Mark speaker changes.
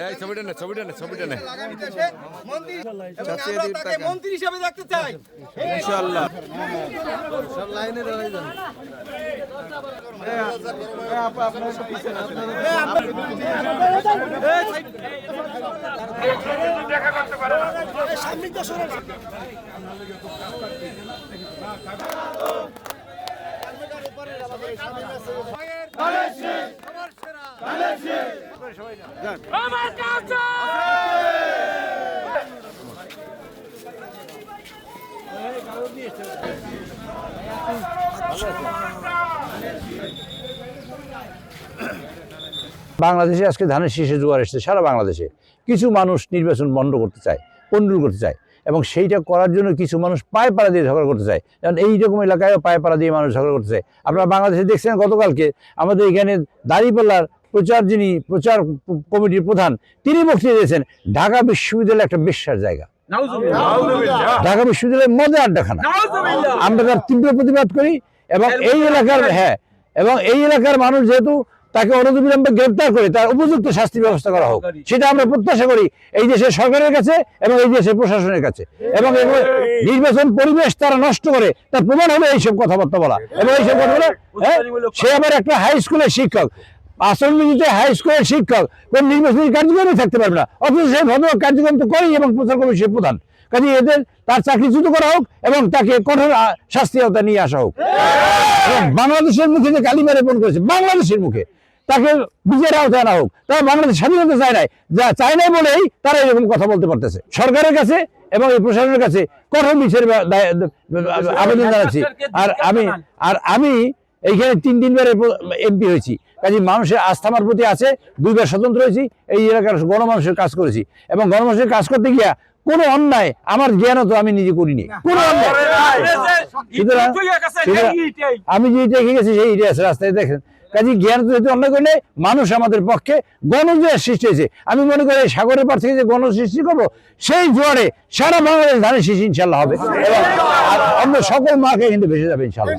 Speaker 1: এই ছবিটা না ছবিটা না ছবিটা না
Speaker 2: মন্ত্রী হিসেবে দেখতে চাই
Speaker 1: ইনশাআল্লাহ
Speaker 3: সব লাইনে দাঁড়াই যান।
Speaker 4: বাংলাদেশে আজকে ধানের শীষে জোয়ার এসেছে সারা বাংলাদেশে। কিছু মানুষ নির্বাচন বন্ধ করতে চায়, কন্ট্রোল করতে চায়, এবং সেইটা করার জন্য কিছু মানুষ পায়ে পাড়া দিয়ে ঝগড়া করতে চায়। কারণ এইরকম এলাকায়ও পায়ে পাড়া দিয়ে মানুষ ঝগড়া করতে চায়। আপনারা বাংলাদেশে দেখছেন গতকালকে আমাদের এখানে দাঁড়িপাল্লার প্রচার কমিটির প্রধান তিনি বক্তৃতা দিয়েছেন ঢাকা বিশ্ববিদ্যালয় একটা বিশ্বাস জায়গা, ঢাকা বিশ্ববিদ্যালয়ের মধ্যে আড্ডাখানা। আমরা তার তীব্র প্রতিবাদ করি এবং এই এলাকার মানুষ যেহেতু তাকে অনতিবিলম্বে গ্রেপ্তার করে তার উপযুক্ত শাস্তি ব্যবস্থা করা হোক, সেটা আমরা প্রত্যাশা করি এই দেশের সরকারের কাছে এবং এই দেশের প্রশাসনের কাছে। এবং নির্বাচন পরিবেশ তারা নষ্ট করে তার প্রমাণ হলো এইসব কথাবার্তা বলা এবং এইসব কথা বলে। সে আবার একটা হাই স্কুলের শিক্ষক, আসনবিধিতে হাই স্কুলের শিক্ষক, কোন নির্বাচনী কার্যক্রমে থাকতে পারবে না, অথচ সেই ভদ্র কার্যক্রম তো করেই এবং প্রচার কমিটির প্রধান। কাজে এদের তার চাকরিচ্যুত করা হোক এবং তাকে কঠোর শাস্তি আওতায় নিয়ে আসা হোক। এবং বাংলাদেশের মুখে যে কালিমা রেপন করেছে বাংলাদেশের মুখে, তাকে বিচারের আওতায় আনা হোক। তারা বাংলাদেশ স্বাধীনতা চায় নাই, যা চায় নাই বলেই তারা এরকম কথা বলতে পারতেছে। সরকারের কাছে এবং এই প্রশাসনের কাছে কঠোর বিচারের আবেদন জানাচ্ছি। আর আমি এইখানে 3 বারের এমপি হয়েছি, কাজে মানুষের আস্থা আমার প্রতি আছে। 2 বার স্বতন্ত্র হয়েছি, এই এলাকার গণমানুষের কাজ করেছি এবং গণমানুষের কাজ করতে গিয়া কোনো অন্যায় আমার জ্ঞানত আমি নিজে করিনি, কোনো অন্যায়। সুতরাং আমি যেটা এগিয়ে গেছি সেইটাই আছে রাস্তায় দেখেন। কাজে জ্ঞান যদি অন্যায় করলে মানুষ আমাদের পক্ষে গণজোয়ার সৃষ্টি হয়েছে। আমি মনে করি সাগরের পার থেকে যে গণ সৃষ্টি করবো, সেই জোয়ারে সারা বাংলাদেশ ধানের শীষ ইনশাল্লাহ হবে এবং অন্য সকল মাকে কিন্তু ভেসে যাবে ইনশাল্লাহ।